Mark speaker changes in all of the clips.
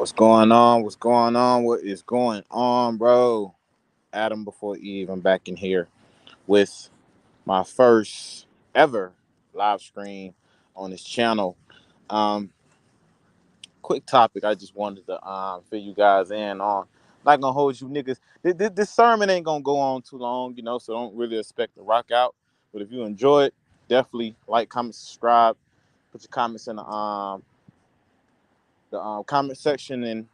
Speaker 1: What's going on? What's going on? What is going on, bro? Adam before Eve. I'm back in here with my first ever live stream on this channel. Um, Quick topic. I just wanted to fill you guys in on. Not gonna hold you niggas. This sermon ain't gonna go on too long, so don't really expect to rock out. But if you enjoy it, definitely like, comment, subscribe. Put your comments in the comment section, and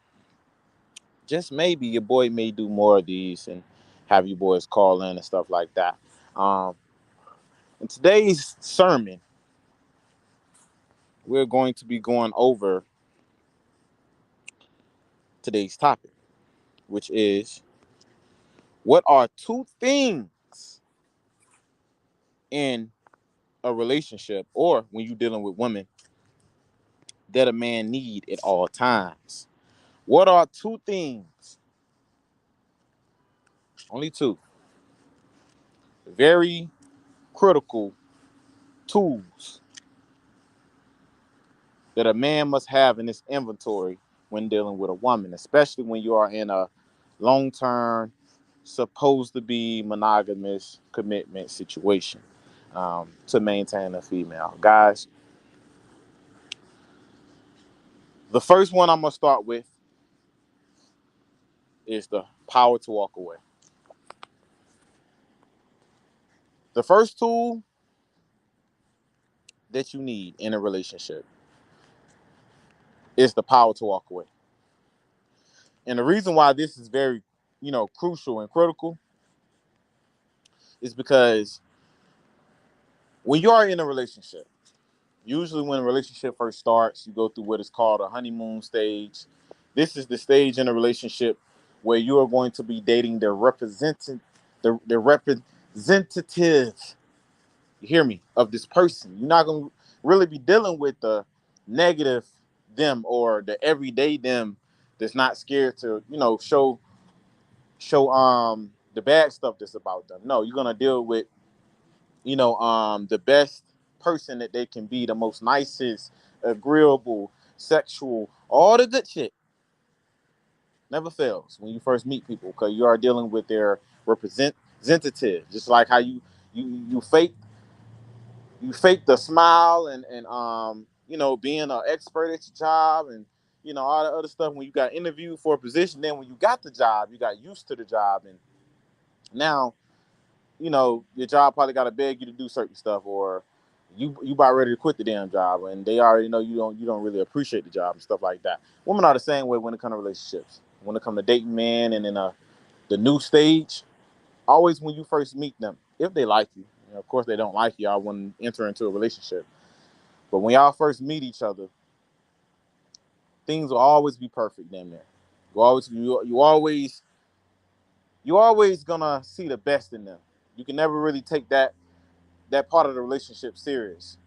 Speaker 1: just maybe your boy may do more of these and have you boys call in and stuff like that. Um, in today's sermon, we're going to be going over today's topic, which is what are two things in a relationship or when you're dealing with women that a man need at all times? What are two things? Only two. Very critical tools that a man must have in his inventory when dealing with a woman, especially when you are in a long-term, supposed to be monogamous commitment situation to maintain a female. Guys, the first one I'm going to start with is the power to walk away. The first tool that you need in a relationship is the power to walk away. And the reason why this is very, crucial and critical is because when you are in a relationship, usually when a relationship first starts, you go through what is called a honeymoon stage. This is the stage in a relationship where you are going to be dating the representative, you hear me, of this person. You're not going to really be dealing with the negative them or the everyday them that's not scared to, show the bad stuff that's about them. No, you're going to deal with the best person that they can be, the most nicest, agreeable, sexual, all the good shit never fails when you first meet people because you are dealing with their representative. Just like how you fake the smile and being an expert at your job and all the other stuff when you got interviewed for a position. Then when you got the job, you got used to the job, and now your job probably got to beg you to do certain stuff, or you about ready to quit the damn job, and they already know you don't really appreciate the job and stuff like that. Women are the same way when it comes to relationships. When it comes to dating men and in the new stage, always when you first meet them, if they like you, of course they don't like you, I wouldn't enter into a relationship. But when y'all first meet each other, things will always be perfect damn near. You always gonna see the best in them. You can never really take that part of the relationship serious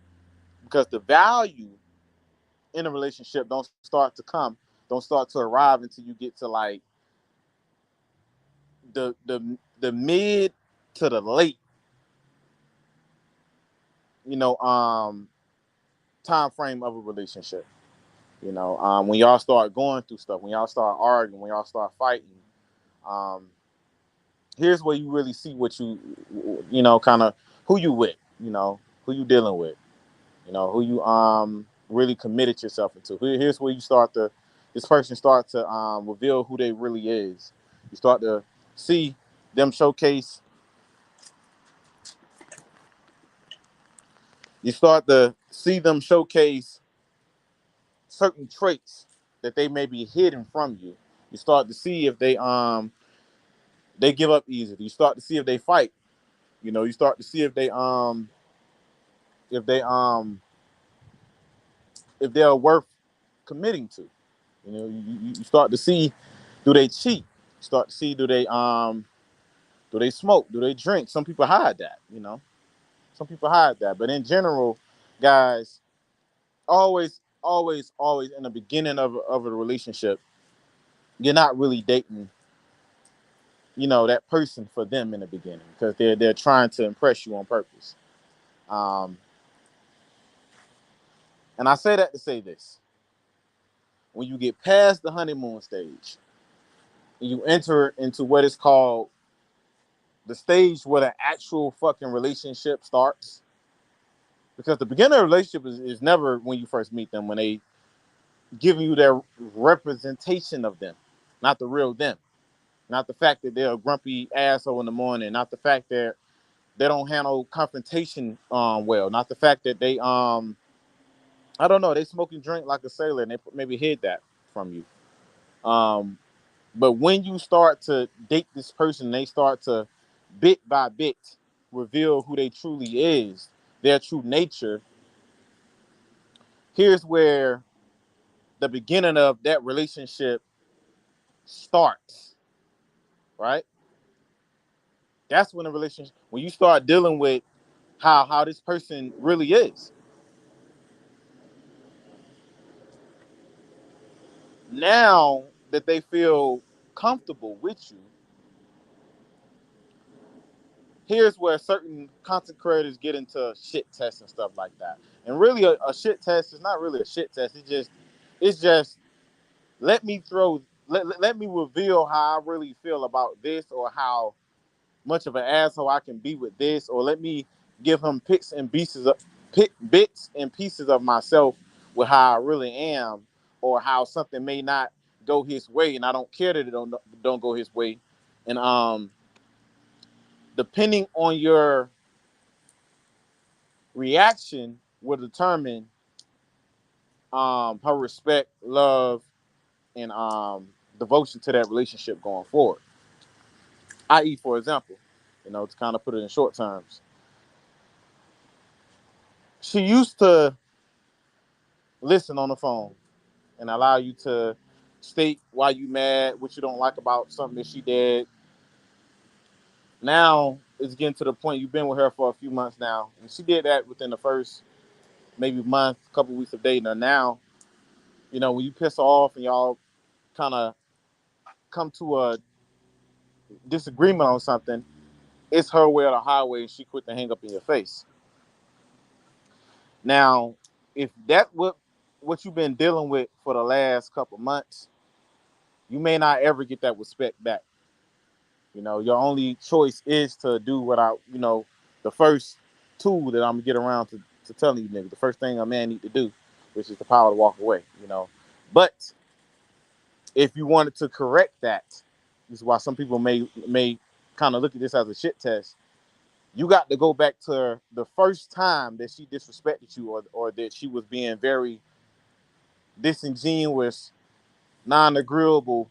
Speaker 1: because the value in a relationship don't start to arrive until you get to like the mid to the late you know um time frame of a relationship. When y'all start going through stuff, when y'all start arguing, when y'all start fighting, um here's where you really see what kind of who you with, who you dealing with, who you really committed yourself into. Here's where this person start to reveal who they really is. You start to see them showcase. You start to see them showcase certain traits that they may be hidden from you. You start to see if they give up easily. You start to see if they fight. You start to see if they if they're worth committing to. You start to see, do they cheat? You start to see, do they smoke? Do they drink? Some people hide that. Some people hide that. But in general, guys, always, always, always in the beginning of a relationship, you're not really dating, that person for them in the beginning because they're trying to impress you on purpose. Um, and I say that to say this: when you get past the honeymoon stage and you enter into what is called the stage where the actual fucking relationship starts. Because the beginning of a relationship is never when you first meet them, when they giving you their representation of them, not the real them. Not the fact that they're a grumpy asshole in the morning, not the fact that they don't handle confrontation well, not the fact that they I don't know, they smoke and drink like a sailor and they maybe hid that from you. Um but when you start to date this person, they start to bit by bit reveal who they truly is, their true nature. Here's where the beginning of that relationship starts, right? That's when the relationship, when you start dealing with how this person really is. Now that they feel comfortable with you, here's where certain content creators get into shit tests and stuff like that. And really, a shit test is not really a shit test. It's just let me throw, let me reveal how I really feel about this, or how much of an asshole I can be with this, or let me give him bits and pieces of myself with how I really am, or how something may not go his way, and I don't care that it don't go his way, and depending on your reaction will determine her respect, love, and devotion to that relationship going forward. I.e., for example, to kind of put it in short terms, she used to listen on the phone and allow you to state why you mad, what you don't like about something that she did. Now it's getting to the point you've been with her for a few months now, and she did that within the first maybe month, couple weeks of dating her. Now, when you piss her off and y'all kind of come to a disagreement on something, it's her way or the highway, and she quit to hang up in your face. Now, if that what you've been dealing with for the last couple months, you may not ever get that respect back. Your only choice is to do what the first tool that I'm gonna get around to telling you, nigga. The first thing a man need to do, which is the power to walk away. But if you wanted to correct that, this is why some people may kind of look at this as a shit test. You got to go back to the first time that she disrespected you, or that she was being very disingenuous, non-agreeable,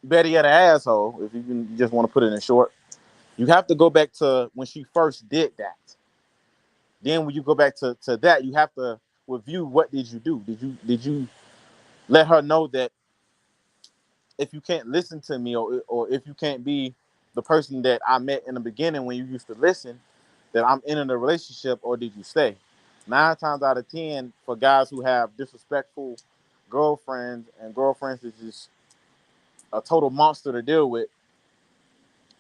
Speaker 1: better yet, an asshole. If you just want to put it in short, you have to go back to when she first did that. Then when you go back to that, you have to review, what did you do? Did you let her know that if you can't listen to me, or if you can't be the person that I met in the beginning when you used to listen, that I'm in a relationship, or did you stay? 9 times out of 10, for guys who have disrespectful girlfriends, and girlfriends is just a total monster to deal with,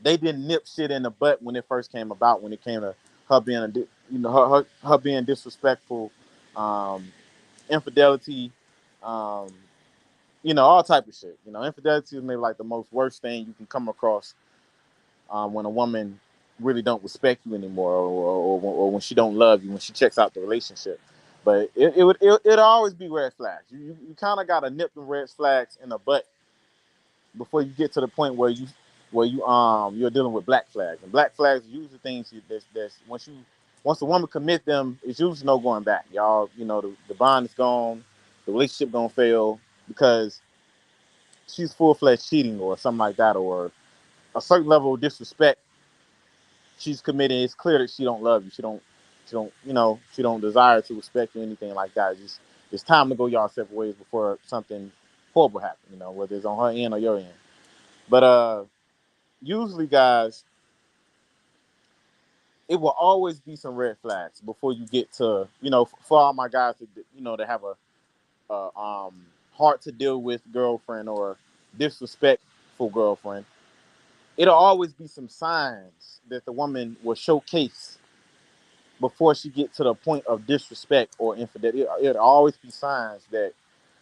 Speaker 1: they didn't nip shit in the butt when it first came about. When it came to her being her being disrespectful, um, infidelity, um, all type of shit. Infidelity is maybe like the most worst thing you can come across, when a woman really don't respect you anymore, or when she don't love you, when she checks out the relationship. But it'll always be red flags. You kind of got to nip the red flags in the butt before you get to the point where you're dealing with black flags. And black flags are usually things that's once a woman commit them, it's usually no going back. Y'all, the bond is gone, the relationship gonna fail because she's full fledged cheating, or something like that, or a certain level of disrespect she's committing. It's clear that she don't love you. She don't desire to respect you, anything like that. It's time to go y'all separate ways before something horrible happens. Whether it's on her end or your end. But usually, guys, it will always be some red flags before you get to, for all my guys to have a hard to deal with girlfriend, or disrespectful girlfriend. It'll always be some signs that the woman will showcase before she get to the point of disrespect or infidelity. It'll always be signs that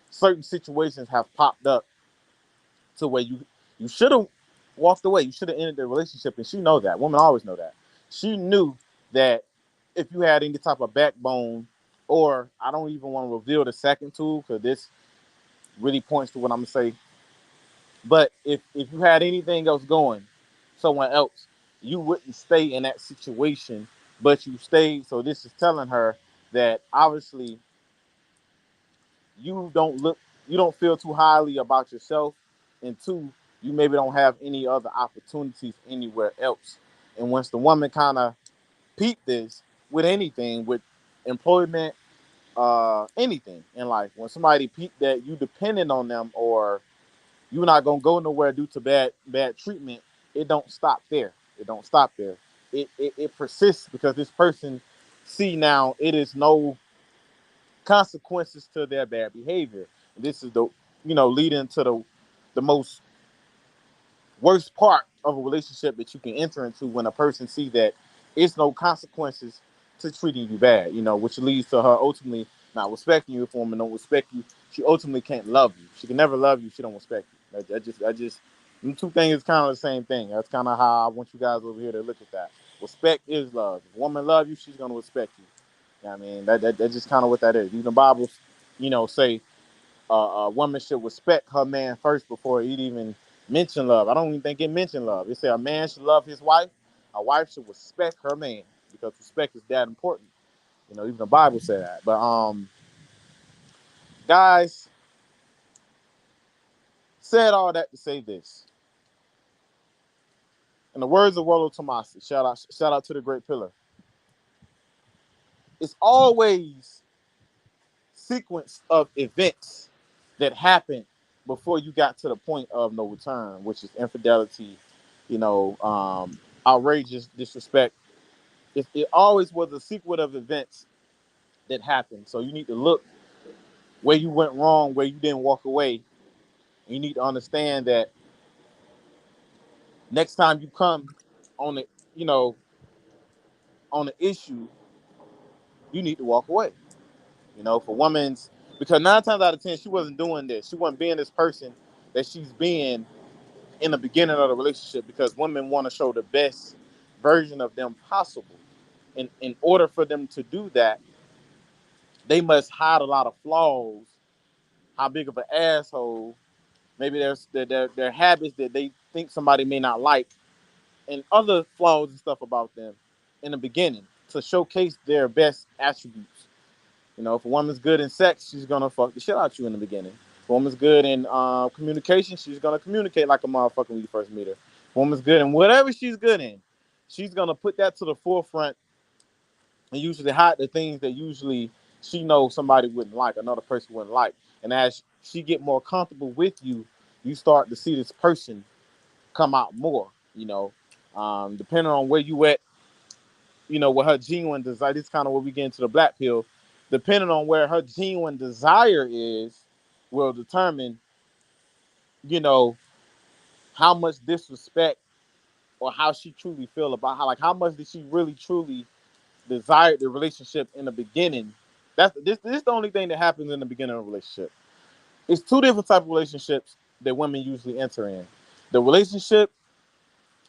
Speaker 1: certain situations have popped up to where you should have walked away. You should have ended the relationship, and she know that. Women always know that. She knew that if you had any type of backbone, or I don't even want to reveal the second tool because this really points to what I'm gonna say. But if you had anything else going, someone else, you wouldn't stay in that situation, but you stayed. So this is telling her that obviously you don't look, you don't feel too highly about yourself, and two, you maybe don't have any other opportunities anywhere else. And once the woman kind of peep this with anything, with employment, anything in life, when somebody peep that you depending on them or you're not gonna go nowhere due to bad treatment, it don't stop there. It don't stop there. It persists because this person see now it is no consequences to their bad behavior. And this is the leading to the most worst part of a relationship that you can enter into when a person see that it's no consequences to treating you bad, which leads to her ultimately not respecting you. If a woman don't respect you, she ultimately can't love you. She can never love you. She don't respect you. I just, them two things is kind of the same thing. That's kind of how I want you guys over here to look at that. Respect is love. If a woman love you, she's gonna respect you. You know what I mean, that's just kind of what that is. Even the Bible, say a woman should respect her man first before it even mention love. I don't even think it mentioned love. It said a man should love his wife. A wife should respect her man because respect is that important. Even the Bible said that. But guys, said all that to say this. In the words of Rollo Tomasi, shout out to the great pillar. It's always sequence of events that happened before you got to the point of no return, which is infidelity, outrageous disrespect. It always was a sequence of events that happened. So you need to look where you went wrong, where you didn't walk away. You need to understand that next time you come on the, you know, on the issue, you need to walk away. For women's, because 9 times out of 10 she wasn't doing this. She wasn't being this person that she's being in the beginning of the relationship because women want to show the best version of them possible. And in order for them to do that, they must hide a lot of flaws, how big of an asshole, maybe there's their habits that they think somebody may not like, and other flaws and stuff about them in the beginning to showcase their best attributes. If a woman's good in sex, she's gonna fuck the shit out you in the beginning. If a woman's good in communication, she's gonna communicate like a motherfucker when you first meet her. If a woman's good in whatever she's good in, she's gonna put that to the forefront and usually hide the things that usually she knows somebody wouldn't like, another person wouldn't like. And as she get more comfortable with you, you start to see this person come out more. Depending on where you at, with her genuine desire. This is kind of where we get into the black pill. Depending on where her genuine desire is, will determine, you know, how much disrespect or how she truly feel about how much did she really truly desire the relationship in the beginning. This is the only thing that happens in the beginning of a relationship. It's two different type of relationships that women usually enter in. The relationship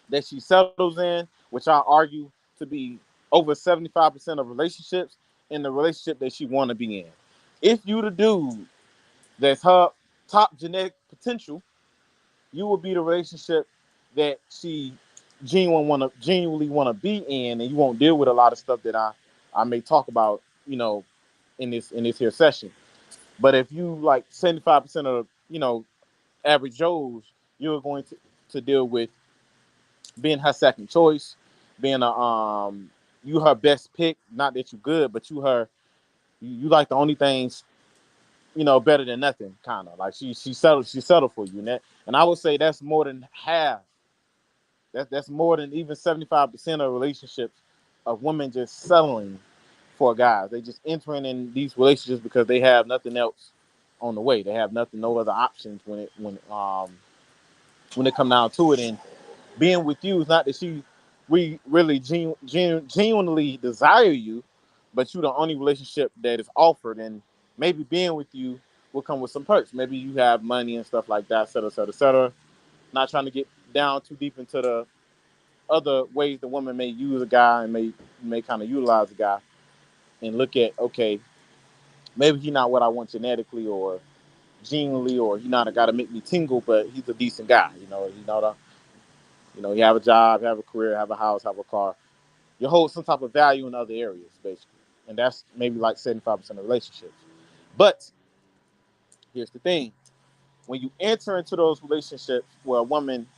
Speaker 1: that she settles in, which I argue to be over 75% of relationships, and the relationship that she want to be in. If you the dude that's her top genetic potential, you will be the relationship that she genuinely want to be in, and you won't deal with a lot of stuff that I may talk about, in this here session. But if you like 75% of average Joes, you're going to deal with being her second choice, being a you her best pick. Not that you good, but you like the only things better than nothing. Kind of like she settled for you, and I would say that's more than half. That's more than even 75% of relationships of women just settling for guys. They just entering in these relationships because they have nothing else on the way. They have no other options when it come down to it. And being with you is not that we really genuinely desire you, but you the only relationship that is offered, and maybe being with you will come with some perks. Maybe you have money and stuff like that, et cetera, et cetera, et cetera. Not trying to get down too deep into the other ways the woman may use a guy and may kind of utilize a guy and look at, okay, maybe he's not what I want genetically or genuinely, or he not a guy to make me tingle, but he's a decent guy. He have a job, have a career, have a house, have a car. You hold some type of value in other areas, basically, and that's maybe like 75% of relationships. But here's the thing: when you enter into those relationships where a woman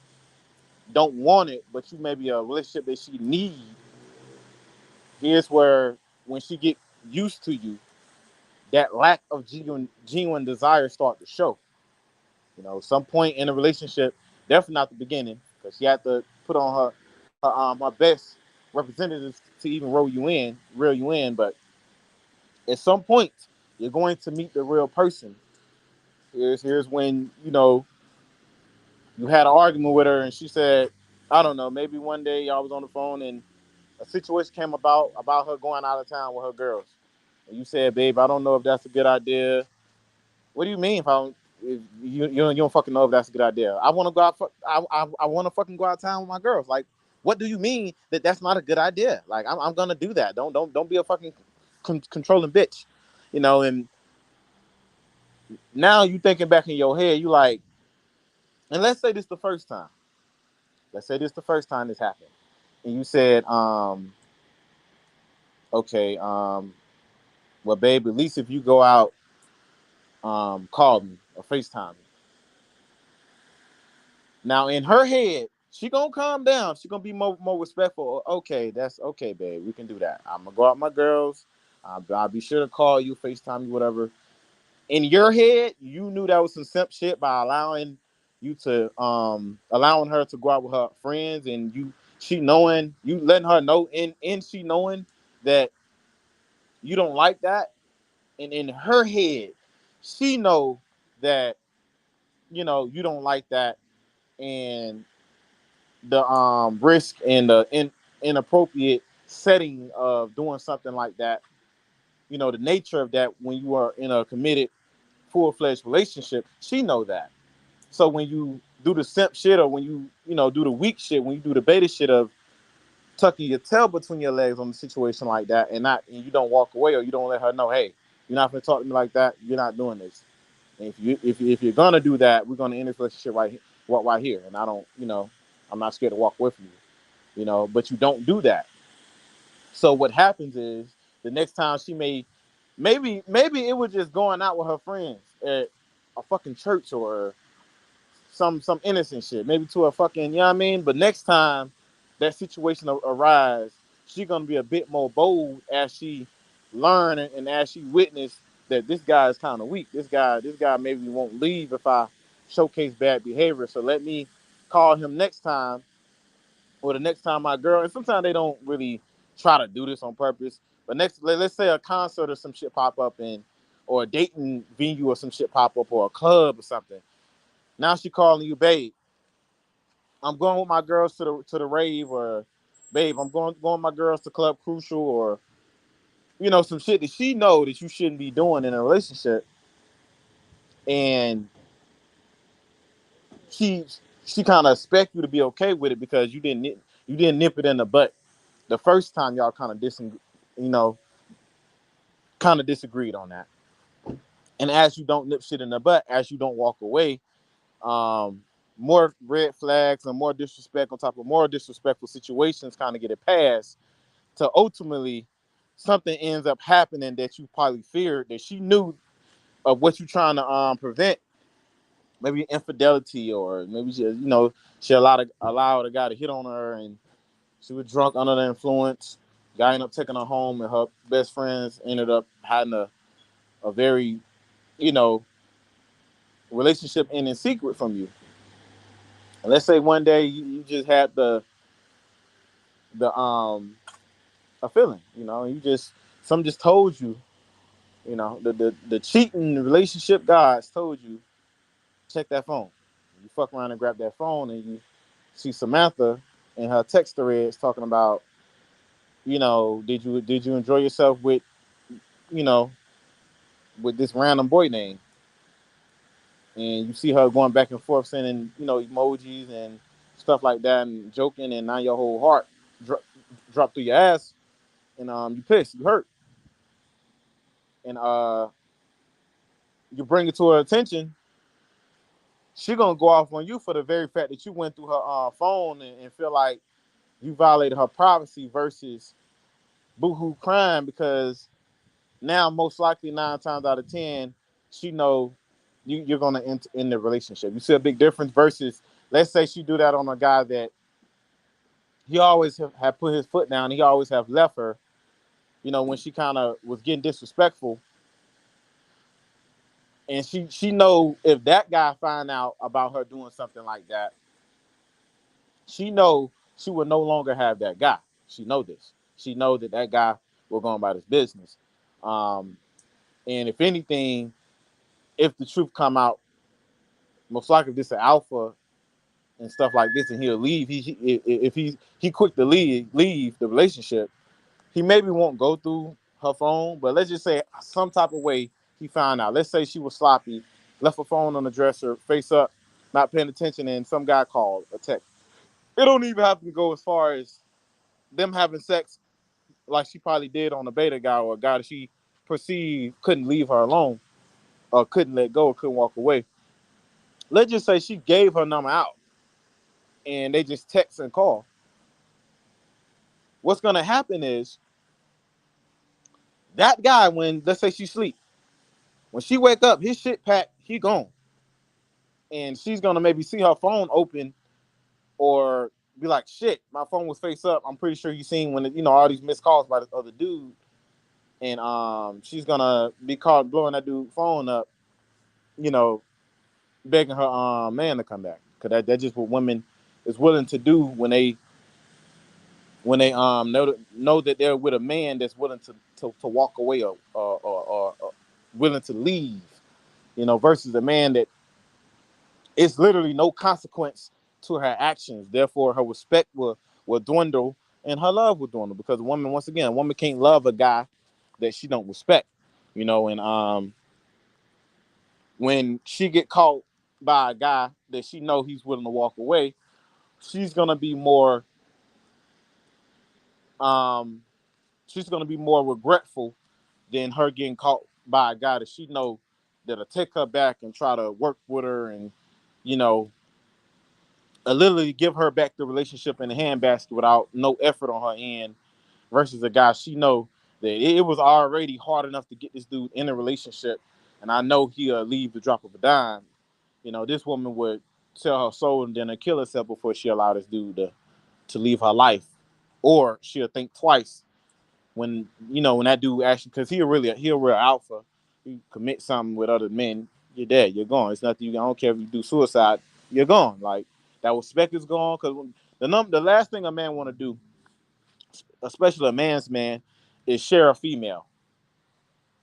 Speaker 1: don't want it, but you maybe a relationship that she need, here's where when she get used to you, that lack of genuine desire start to show. Some point in a relationship, definitely not the beginning, because she had to put on her best representatives to even reel you in. But at some point, you're going to meet the real person. Here's when you had an argument with her, and she said, I don't know, maybe one day y'all was on the phone and a situation came about her going out of town with her girls, and you said, babe, I don't know if that's a good idea. What do you mean if you don't fucking know if that's a good idea? I want to go out. I want to fucking go out of town with my girls. Like, what do you mean that that's not a good idea? Like, I'm gonna do that. Don't be a fucking controlling bitch, And now you thinking back in your head, you like, and let's say this the first time. Let's say this the first time this happened, and you said, okay, well, babe, at least if you go out, call me or FaceTime me. Now in her head, she gonna calm down. She gonna be more respectful. Okay, that's okay, babe. We can do that. I'm gonna go out with my girls. I'll be sure to call you, FaceTime you, whatever. In your head, you knew that was some simp shit by allowing her to go out with her friends, and she knowing, you letting her know, and she knowing that you don't like that. And in her head, she know that you don't like that, and the risk and the inappropriate setting of doing something like that. The nature of that when you are in a committed, full-fledged relationship. She know that. So when you do the simp shit, or when you do the weak shit, when you do the beta shit of tucking your tail between your legs on a situation like that, and you don't walk away, or you don't let her know, hey, you're not gonna talk to me like that. You're not doing this. And if you're gonna do that, we're gonna end this relationship right here. And I don't, I'm not scared to walk away from you. But you don't do that. So what happens is the next time she maybe it was just going out with her friends at a fucking church or some innocent shit, maybe to a fucking, you know what I mean? But next time that situation arise, she gonna be a bit more bold as she learn and as she witness that this guy is kind of weak. This guy maybe won't leave if I showcase bad behavior. So let me call him next time, or the next time my girl. And sometimes they don't really try to do this on purpose. But let's say a concert or some shit pop up, or a dating venue or some shit pop up, or a club or something. Now she calling you, babe, I'm going with my girls to the rave, or babe, I'm going with my girls to Club Crucial, or some shit that she know that you shouldn't be doing in a relationship, and she she kind of expect you to be okay with it because you didn't nip it in the butt the first time y'all kind of you know disagreed on that. And as you don't nip shit in the butt, as you don't walk away, more red flags and more disrespect on top of more disrespectful situations kind of get it passed to ultimately something ends up happening that you probably feared, that she knew of what you're trying to prevent. Maybe infidelity, or maybe she allowed a guy to hit on her, and she was drunk under the influence. Guy ended up taking her home, and her best friends ended up having a very you know relationship ending secret from you. And let's say one day you just had the a feeling, and you just some just told you, the cheating relationship gods told you, check that phone. You fuck around and grab that phone, and you see Samantha in her text threads talking about, did you enjoy yourself with, you know, with this random boy name? and you see her going back and forth sending, emojis and stuff like that and joking, and now your whole heart drop through your ass, and you pissed, you hurt, and you bring it to her attention, she gonna go off on you for the very fact that you went through her phone and feel like you violated her privacy versus boohoo crying because now most likely 9 times out of 10 she know you're gonna end the relationship. You see a big difference versus, let's say she do that on a guy that he always have put his foot down. He always have left her. When she kind of was getting disrespectful, and she know if that guy find out about her doing something like that, she know she will no longer have that guy. She know this. She know that guy will go about his business. Um, and if anything, if the truth come out, most likely this is an alpha and stuff like this, and he'll leave. If he quick to leave the relationship, he maybe won't go through her phone, but let's just say some type of way he found out. Let's say she was sloppy, left her phone on the dresser, face up, not paying attention, and some guy called a text. It don't even have to go as far as them having sex like she probably did on a beta guy or a guy that she perceived couldn't leave her alone or couldn't let go or couldn't walk away. Let's just say she gave her number out and they just text and call. What's gonna happen is that guy, when let's say she sleep, when she wake up, his shit packed, he gone. And she's gonna maybe see her phone open or be like, shit, my phone was face up. I'm pretty sure you seen when all these missed calls by this other dude. And she's gonna be caught blowing that dude's phone up, you know, begging her man to come back. Cause that's just what women is willing to do when they know that they're with a man that's willing to walk away or willing to leave, versus a man that it's literally no consequence to her actions. Therefore, her respect will dwindle and her love will dwindle because a woman can't love a guy that she don't respect, and when she get caught by a guy that she know he's willing to walk away, she's gonna be more um she's gonna be more regretful than her getting caught by a guy that she know that'll take her back and try to work with her and you know literally give her back the relationship in the handbasket without no effort on her end versus a guy she know that it was already hard enough to get this dude in a relationship and I know he'll leave the drop of a dime. This woman would sell her soul and then kill herself before she allow this dude to leave her life, or she'll think twice when that dude actually, because he a real alpha. You commit something with other men, you're dead. You're gone. It's nothing. I don't care if you do suicide. You're gone. Like that respect is gone. Because the last thing a man want to do, especially a man's man, is share a female.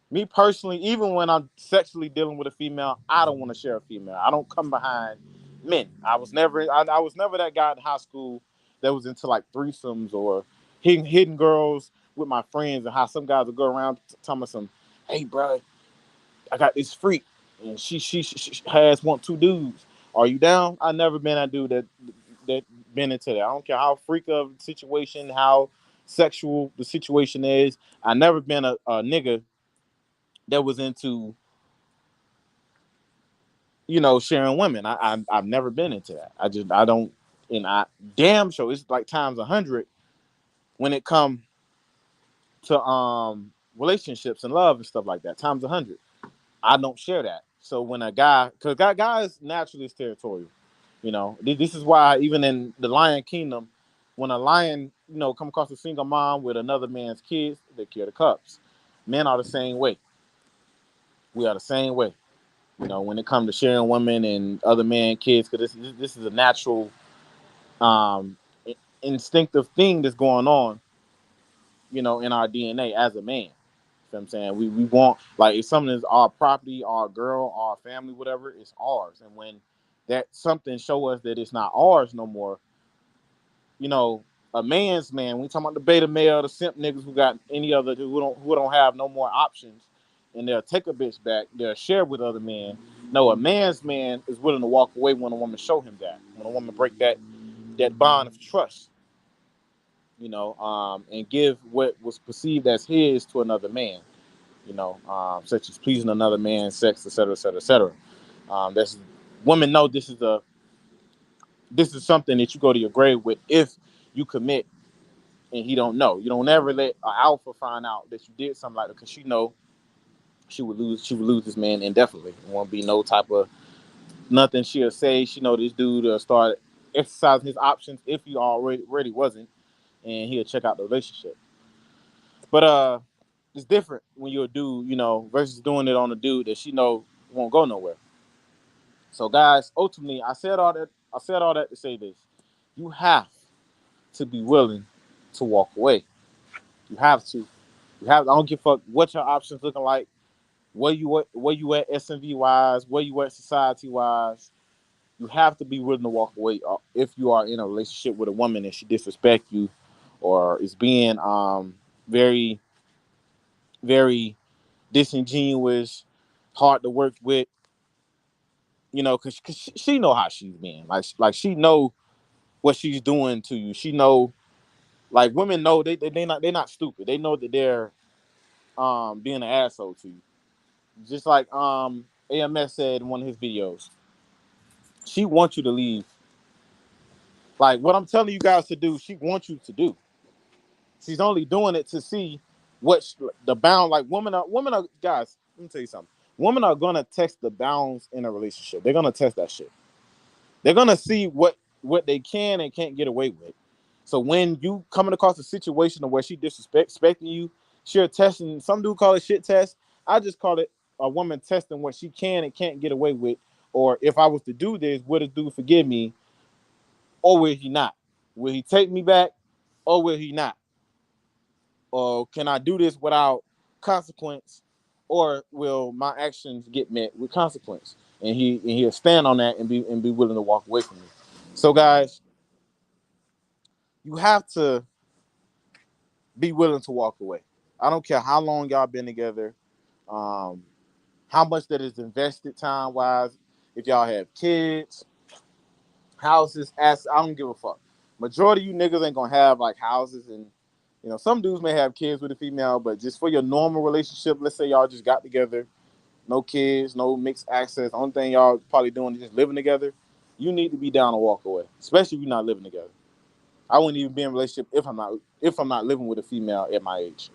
Speaker 1: Me personally, even when I'm sexually dealing with a female, I don't want to share a female. I don't come behind men. I was never that guy in high school that was into like threesomes or hidden girls with my friends and how some guys would go around telling me some, hey bro, I got this freak and she has want two dudes. Are you down? I never been that dude that been into that. I don't care how freak of the situation, how sexual the situation is. I never been a nigga that was into sharing women. I've never been into that. I don't, and I damn sure it's like times 100 when it come to relationships and love and stuff like that. Times 100, I don't share that. So when a guy, because guys naturally is territorial, this is why even in the Lion Kingdom, when a lion come across a single mom with another man's kids, they kill the cubs. Men are the same way. We are the same way. When it comes to sharing women and other men, kids, because this is a natural, um, instinctive thing that's going on, in our DNA as a man. You know what I'm saying? We want, like, if something is our property, our girl, our family, whatever, it's ours. And when that something show us that it's not ours no more, you know, a man's man, we talking about the beta male, the simp niggas who got any other who don't have no more options, and they'll take a bitch back, they'll share with other men. No, a man's man is willing to walk away when a woman show him that. When a woman break that bond of trust, and give what was perceived as his to another man, such as pleasing another man, sex, etc., etc., etc. That's Women know this is something that you go to your grave with if you commit and he don't know. You don't ever let an alpha find out that you did something like that because she would lose this man indefinitely. It won't be no type of nothing she'll say. She know this dude start exercising his options if he already wasn't, and he'll check out the relationship. But it's different when you're a dude, versus doing it on a dude that she know won't go nowhere. So guys, ultimately, I said all that to say this: you have to be willing to walk away. You have to. You have. I don't give a fuck what your options looking like. Where you at SMV wise, where you at society wise. You have to be willing to walk away if you are in a relationship with a woman and she disrespect you, or is being very very disingenuous, hard to work with. Because she know how she's been. Like she know what she's doing to you. She know, like, women know they not stupid. They know that they're being an asshole to you. Just like AMS said in one of his videos, she wants you to leave. Like what I'm telling you guys to do, she wants you to do. She's only doing it to see the bound. Like women are guys. Let me tell you something. Women are gonna test the bounds in a relationship. They're gonna test that shit. They're gonna see what they can and can't get away with. So when you coming across a situation where she disrespecting you, she's testing. Some dude call it shit test. I just call it a woman testing what she can and can't get away with. Or if I was to do this, would this dude forgive me, or will he not? Will he take me back, or will he not? Or can I do this without consequence, or will my actions get met with consequence? And he'll stand on that and be willing to walk away from me. So guys, you have to be willing to walk away. I don't care how long y'all been together, um, how much that is invested time wise, if y'all have kids, houses, assets. I don't give a fuck. Majority of you niggas ain't gonna have like houses, and some dudes may have kids with a female, but just for your normal relationship, let's say y'all just got together, no kids, no mixed access. Only thing y'all probably doing is just living together. You need to be down to walk away, especially if you're not living together. I wouldn't even be in a relationship if I'm not living with a female at my age.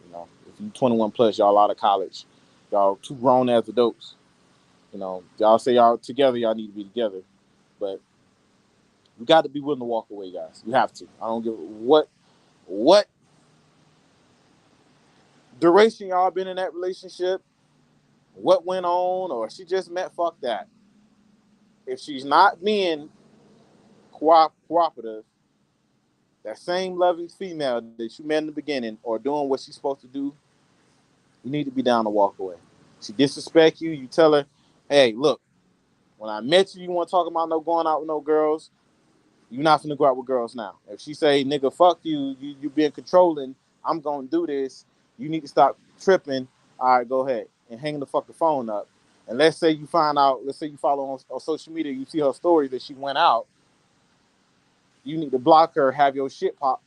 Speaker 1: If you 21 plus, y'all out of college, y'all too grown as adults. Y'all say y'all together, y'all need to be together, but you got to be willing to walk away, guys. You have to. I don't give what duration y'all been in that relationship, what went on, or she just met. Fuck that. If she's not being cooperative, that same loving female that you met in the beginning, or doing what she's supposed to do, you need to be down to walk away. She disrespect you, you tell her, hey, look, when I met you, you want to talk about no going out with no girls. You're not finna go out with girls now. If she say, nigga, fuck you, you being controlling, I'm gonna do this. You need to stop tripping. All right, go ahead and hang the fucking phone up. And let's say you find out, let's say you follow on social media, you see her story that she went out. You need to block her, have your shit pop.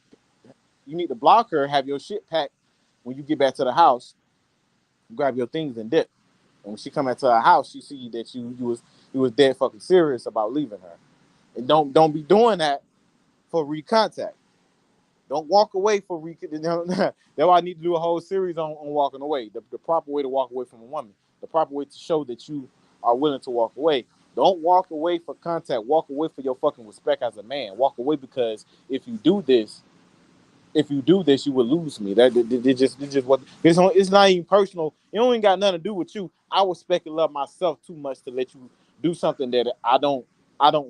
Speaker 1: You need to block her, have your shit packed when you get back to the house. Grab your things and dip. And when she come back to her house, she see that you was dead fucking serious about leaving her. And don't be doing that for recontact. Don't walk away for That's why I need to do a whole series on walking away. The proper way to walk away from a woman. The proper way to show that you are willing to walk away. Don't walk away for contact. Walk away for your fucking respect as a man. Walk away because if you do this, you will lose me. Just what it's not even personal. It don't even got nothing to do with you. I respect and love myself too much to let you do something that I don't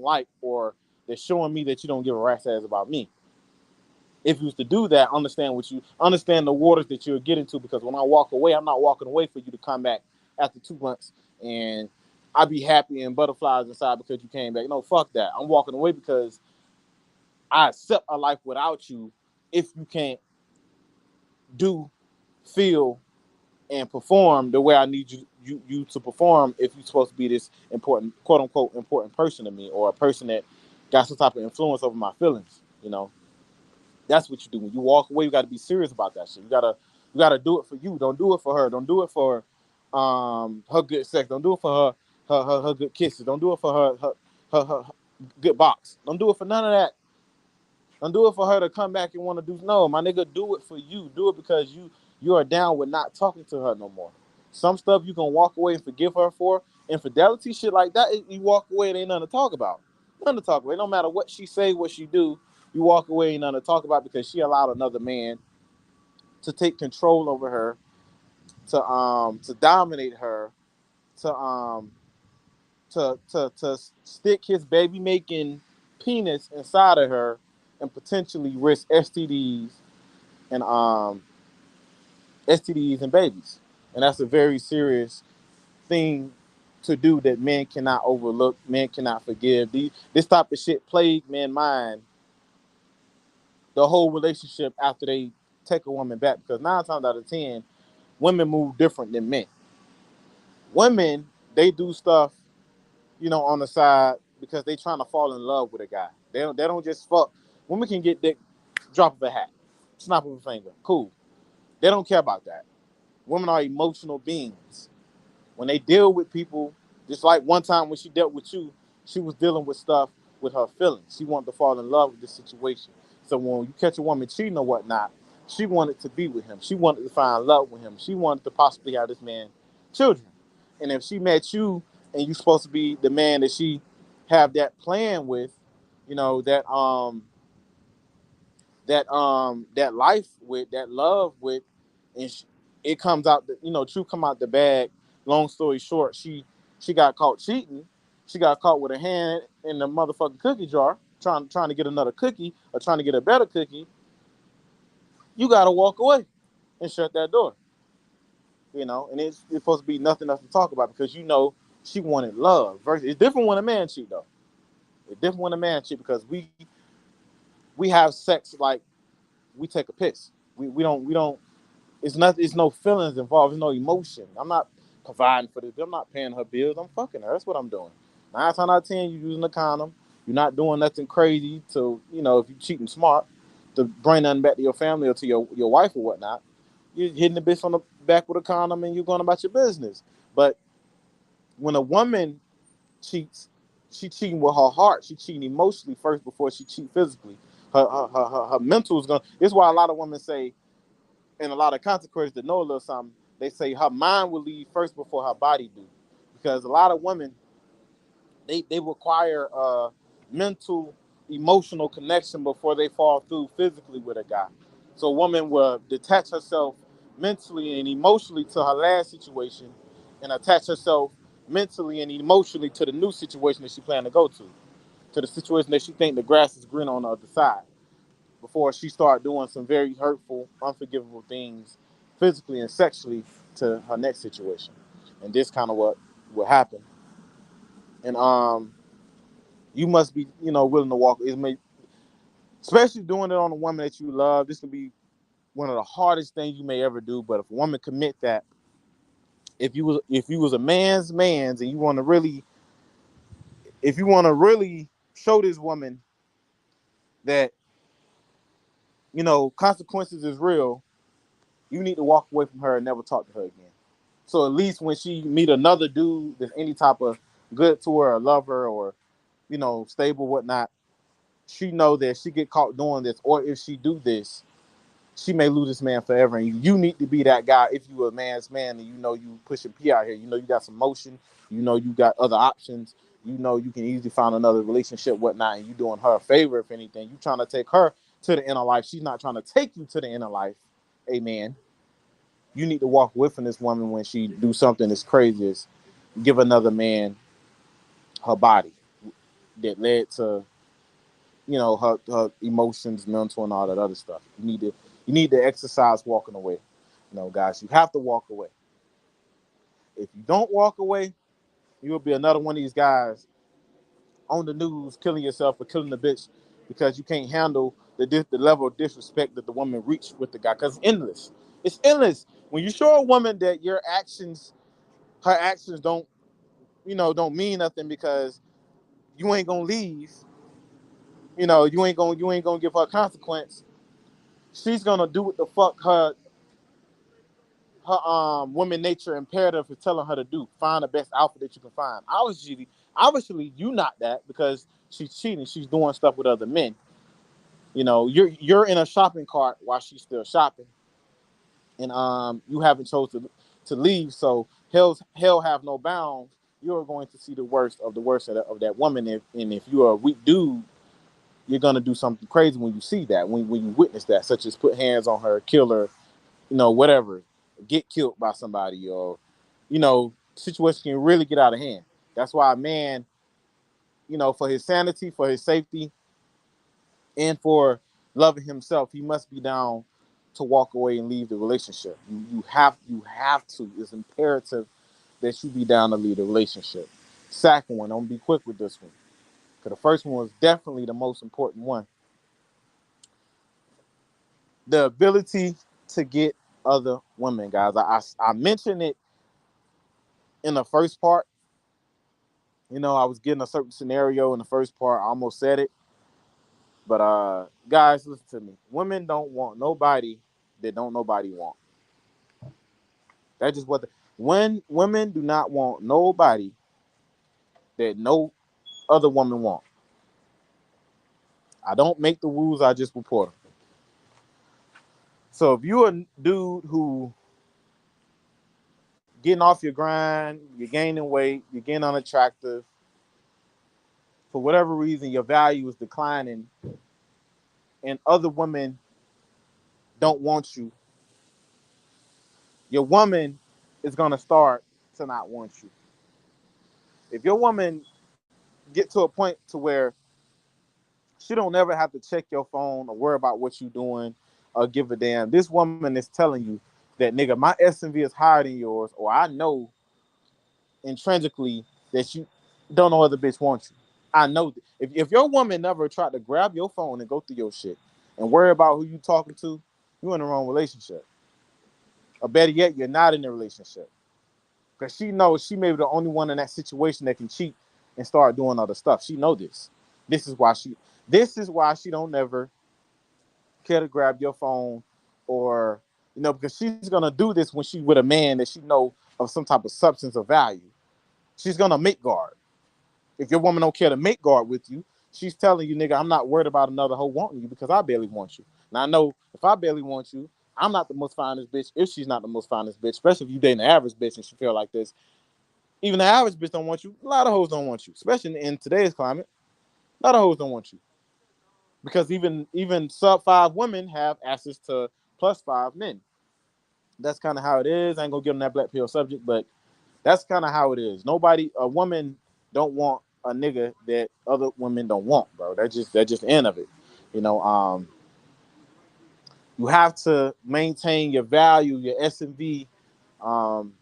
Speaker 1: like, or that's showing me that you don't give a rat's ass about me. If you was to do that, understand the waters that you're getting to. Because when I walk away, I'm not walking away for you to come back after 2 months and I be happy and butterflies inside because you came back. No, fuck that. I'm walking away because I accept a life without you if you can't do, feel, and perform the way I need you to perform if you're supposed to be this important, quote unquote, important person to me, or a person that got some type of influence over my feelings. That's what you do. When you walk away, you got to be serious about that shit. You gotta do it for you. Don't do it for her. Don't do it for her good sex. Don't do it for her good kisses. Don't do it for her good box. Don't do it for none of that. Don't do it for her to come back and want to do. No, my nigga, do it for you. Do it because you are down with not talking to her no more. Some stuff you can walk away and forgive her for. Infidelity, shit like that, you walk away and ain't nothing to talk about. Nothing to talk about. No matter what she say, what she do, you walk away and nothing to talk about because she allowed another man to take control over her, to dominate her, to to stick his baby making penis inside of her and potentially risk and STDs and babies. And that's a very serious thing to do that men cannot overlook, men cannot forgive. This type of shit plague men mind the whole relationship after they take a woman back, because 9 times out of 10, women move different than men. Women, they do stuff, on the side because they trying to fall in love with a guy. They don't just fuck. Women can get dick, drop of a hat, snap of a finger, cool. They don't care about that. Women are emotional beings. When they deal with people, just like one time when she dealt with you, she was dealing with stuff with her feelings. She wanted to fall in love with the situation. So when you catch a woman cheating or whatnot, she wanted to be with him. She wanted to find love with him. She wanted to possibly have this man children. And if she met you and you supposed to be the man that she have that plan with, that that life with, that love with, and it comes out, truth come out the bag. Long story short, she got caught cheating. She got caught with a hand in the motherfucking cookie jar, trying to get another cookie or trying to get a better cookie. You gotta walk away and shut that door. And it's supposed to be nothing else to talk about because she wanted love. Versus, it's different when a man cheat though. It's different when a man cheat because we have sex like we take a piss. We don't. It's no feelings involved. There's no emotion. I'm not providing for this. I'm not paying her bills. I'm fucking her. That's what I'm doing. 9 times out of 10, you're using a condom. You're not doing nothing crazy to, if you're cheating smart, to bring nothing back to your family or to your wife or whatnot. You're hitting the bitch on the back with a condom and you're going about your business. But when a woman cheats, she cheating with her heart. She cheating emotionally first before she cheat physically. Her mental is going. This is why a lot of women say, and a lot of consequences that know a little something, they say her mind will leave first before her body do, because a lot of women they require mental, emotional connection before they fall through physically with a guy. So a woman will detach herself mentally and emotionally to her last situation, and attach herself mentally and emotionally to the new situation that she plan to go to the situation that she think the grass is green on the other side, before she start doing some very hurtful, unforgivable things physically and sexually to her next situation. And this kind of what happened. And you must be, willing to walk. Especially doing it on a woman that you love. This can be one of the hardest things you may ever do. But if a woman commit that, if you was a man's and you want to really, if you want to really show this woman that consequences is real, you need to walk away from her and never talk to her again. So at least when she meet another dude that's any type of good to her or love her or, stable, whatnot, she know that she get caught doing this, or if she do this, she may lose this man forever. And you need to be that guy if you a man's man and you pushing P out here. You got some motion. You got other options. You can easily find another relationship, whatnot, and you doing her a favor. If anything, you trying to take her to the inner life. She's not trying to take you to the inner life. Amen. You need to walk away from this woman when she do something as crazy as give another man her body that led to her emotions, mental, and all that other stuff. You need to exercise walking away. Guys, you have to walk away. If you don't walk away, you will be another one of these guys on the news killing yourself or killing the bitch because you can't handle the level of disrespect that the woman reached with the guy, because it's endless. It's endless. When you show a woman that your actions, her actions don't, don't mean nothing because you ain't gonna leave. You ain't gonna give her a consequence. She's gonna do what the fuck her woman nature imperative is telling her to do. Find the best outfit that you can find. Obviously, you not that because she's cheating. She's doing stuff with other men. You're in a shopping cart while she's still shopping, and you haven't chosen to leave. So hell have no bounds. You're going to see the worst of the worst of that woman. If you're a weak dude, you're gonna do something crazy when you see that, when you witness that, such as put hands on her, kill her, whatever, get killed by somebody, or situation can really get out of hand. That's why a man, for his sanity, for his safety, and for loving himself, he must be down to walk away and leave the relationship. You have to. It's imperative that you be down to leave the relationship. Second one, I'm gonna be quick with this one because the first one was definitely the most important one. The ability to get other women, guys. I mentioned it in the first part. I was getting a certain scenario in the first part. I almost said it. But guys, listen to me. Women don't want nobody that don't nobody want. That's just when women do not want nobody that no other woman want. I don't make the rules, I just report them. So if you're a dude who getting off your grind, you're gaining weight, you're getting unattractive, for whatever reason your value is declining and other women don't want you, your woman is gonna start to not want you. If your woman get to a point to where she don't never have to check your phone or worry about what you doing or give a damn, this woman is telling you that nigga, my S&V is higher than yours, or I know intrinsically that you don't know other bitch wants you. I know if your woman never tried to grab your phone and go through your shit and worry about who you talking to, you in the wrong relationship. Or better yet, you're not in a relationship. Because she knows she may be the only one in that situation that can cheat and start doing other stuff. She know this. This is why she this is why she don't never care to grab your phone or because she's gonna do this when she's with a man that she know of some type of substance of value. She's gonna make guard. If your woman don't care to make guard with you, she's telling you, nigga, I'm not worried about another hoe wanting you because I barely want you. Now I know if I barely want you, I'm not the most finest bitch if she's not the most finest bitch, especially if you dating the average bitch and she feel like this. Even the average bitch don't want you. A lot of hoes don't want you, especially in today's climate. A lot of hoes don't want you because even sub five women have access to plus five men. That's kind of how it is. I ain't gonna get on that black pill subject, but that's kind of how it is. A woman don't want a nigga that other women don't want, bro. That's just the end of it. You know, you have to maintain your value, your S and V, um,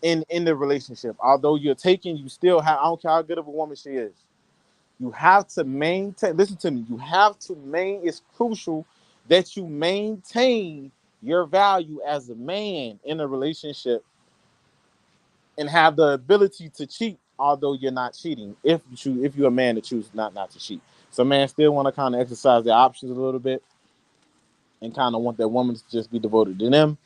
Speaker 1: in the relationship. Although you're taking, you still have. I don't care how good of a woman she is. You have to maintain. Listen to me. You have to maintain. It's crucial that you maintain your value as a man in a relationship and have the ability to cheat, although you're not cheating. If you're a man that chooses not to cheat, some men still want to kind of exercise their options a little bit and kind of want their woman to just be devoted to them.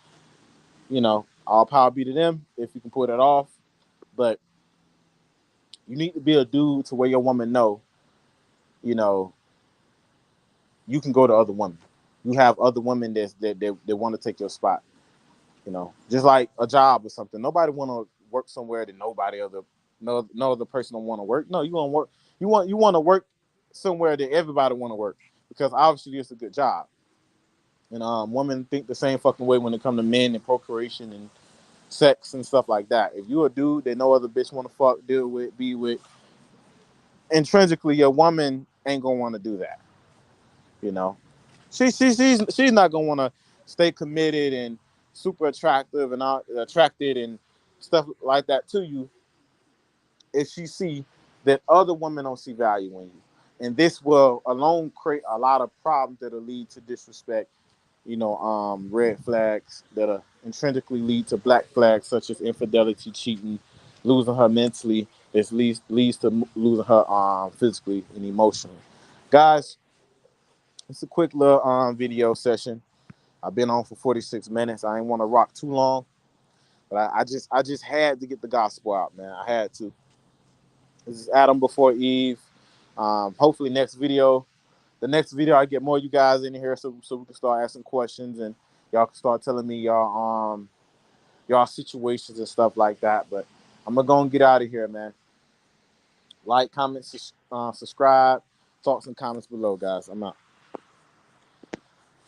Speaker 1: All power be to them if you can pull that off. But you need to be a dude to where your woman know, you know, you can go to other women. You have other women that want to take your spot. Just like a job or something. Nobody want to work somewhere that no other person don't want to work. No, you want to work. You want to work somewhere that everybody want to work because obviously it's a good job. And women think the same fucking way when it comes to men and procreation and sex and stuff like that. If you a dude that no other bitch want to fuck, deal with, be with, intrinsically your woman ain't gonna want to do that. You know, she's not gonna want to stay committed and super attractive and attracted and stuff like that to you if she see that other women don't see value in you, and this will alone create a lot of problems that'll lead to disrespect. red flags that are intrinsically lead to black flags, such as infidelity, cheating, losing her mentally. This leads to losing her physically and emotionally. Guys, it's a quick little video session. I've been on for 46 minutes. I ain't want to rock too long, but I just had to get the gospel out, man. I had to. This is Adam before Eve. Hopefully the next video I get more of you guys in here so we can start asking questions and y'all can start telling me y'all situations and stuff like that. But I'm gonna go and get out of here, man. Like, comment, subscribe, thoughts and comments below, guys. I'm out.